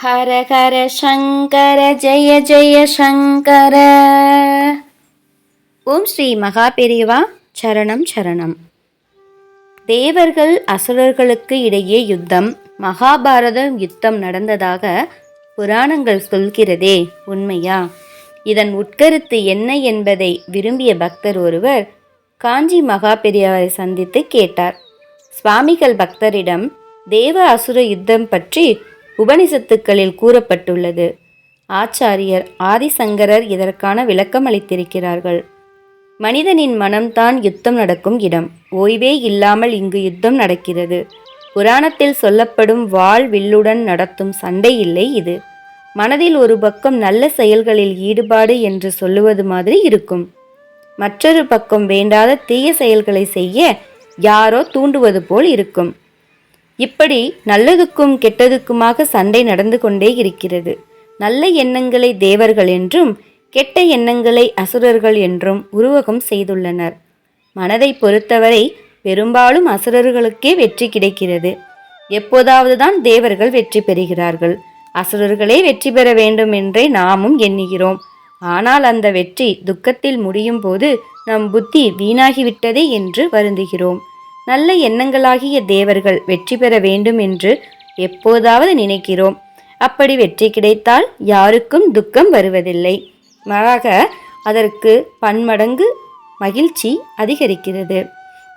ஹர ஹர சங்கர ஜெய ஜெய சங்கர. ஓம் ஸ்ரீ மகா பெரியவா சரணம் சரணம். தேவர்கள் அசுரர்களுக்கு இடையே யுத்தம், மகாபாரத யுத்தம் நடந்ததாக புராணங்கள் சொல்கிறதே, உண்மையா? இதன் உட்கருத்து என்ன என்பதை விரும்பிய பக்தர் ஒருவர் காஞ்சி மகா பெரியவரை சந்தித்து கேட்டார். சுவாமிகள் பக்தரிடம் தேவ அசுர யுத்தம் பற்றி உபனிஷத்துக்களில் கூறப்பட்டுள்ளது. ஆச்சாரியர் ஆதிசங்கரர் இதற்கான விளக்கம் அளித்திருக்கிறார்கள். மனிதனின் மனம்தான் யுத்தம் நடக்கும் இடம். ஓய்வே இல்லாமல் இங்கு யுத்தம் நடக்கிறது. புராணத்தில் சொல்லப்படும் வாள் வில்லுடன் நடத்தும் சண்டை இல்லை இது. மனதில் ஒரு பக்கம் நல்ல செயல்களில் ஈடுபாடு என்று சொல்லுவது மாதிரி இருக்கும். மற்றொரு பக்கம் வேண்டாத தீய செயல்களை செய்ய யாரோ தூண்டுவது போல் இருக்கும். இப்படி நல்லதுக்கும் கெட்டதுக்குமாக சண்டை நடந்து கொண்டே இருக்கிறது. நல்ல எண்ணங்களை தேவர்கள் என்றும் கெட்ட எண்ணங்களை அசுரர்கள் என்றும் உருவகம் செய்துள்ளனர். மனதை பொறுத்தவரை பெரும்பாலும் அசுரர்களுக்கே வெற்றி கிடைக்கிறது. எப்போதாவது தான் தேவர்கள் வெற்றி பெறுகிறார்கள். அசுரர்களே வெற்றி பெற வேண்டும் என்றே நாமும் எண்ணுகிறோம். ஆனால் அந்த வெற்றி துக்கத்தில் முடியும் போது நம் புத்தி வீணாகிவிட்டதே என்று வருந்துகிறோம். நல்ல எண்ணங்களாகிய தேவர்கள் வெற்றி பெற வேண்டும் என்று எப்போதாவது நினைக்கிறோம். அப்படி வெற்றி கிடைத்தால் யாருக்கும் துக்கம் வருவதில்லை. மாறாக அதற்கு பன்மடங்கு மகிழ்ச்சி அதிகரிக்கிறது.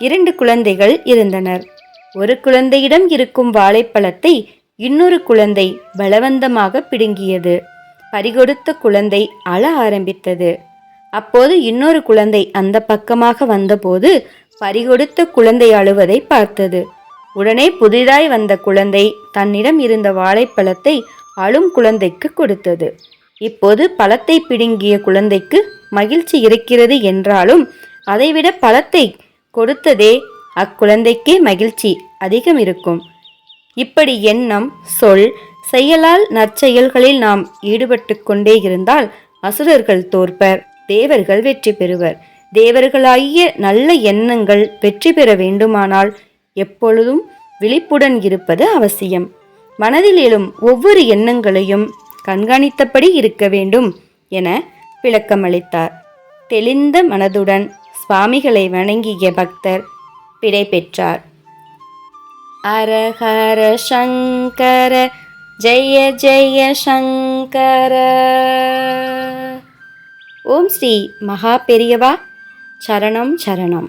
2 குழந்தைகள் இருந்தனர். ஒரு குழந்தையிடம் இருக்கும் வாழைப்பழத்தை இன்னொரு குழந்தை பலவந்தமாக பிடுங்கியது. பறிகொடுத்த குழந்தை அழ ஆரம்பித்தது. அப்போது இன்னொரு குழந்தை அந்த பக்கமாக வந்தபோது பறிகொடுத்த குழந்தை அழுவதை பார்த்தது. உடனே புதிதாய் வந்த குழந்தை தன்னிடம் இருந்த வாழைப்பழத்தை அழும் குழந்தைக்கு கொடுத்தது. இப்போது பழத்தை பிடுங்கிய குழந்தைக்கு மகிழ்ச்சி இருக்கிறது என்றாலும் அதைவிட பழத்தை கொடுத்ததே அக்குழந்தைக்கே மகிழ்ச்சி அதிகம் இருக்கும். இப்படி எண்ணம், சொல், செயலால் நற்செயல்களில் நாம் ஈடுபட்டு கொண்டே இருந்தால் அசுரர்கள் தோற்பர், தேவர்கள் வெற்றி பெறுவர். தேவர்களாகிய நல்ல எண்ணங்கள் வெற்றி பெற வேண்டுமானால் எப்பொழுதும் விழிப்புடன் இருப்பது அவசியம். மனதில் எழும் ஒவ்வொரு எண்ணங்களையும் கண்காணித்தபடி இருக்க வேண்டும் என விளக்கமளித்தார். தெளிந்த மனதுடன் சுவாமிகளை வணங்கிய பக்தர் விடை பெற்றார். ஹர சங்கர ஜெய ஜெய சங்கர. ஓம் ஸ்ரீ மகா பெரியவா சரணம் சரணம்.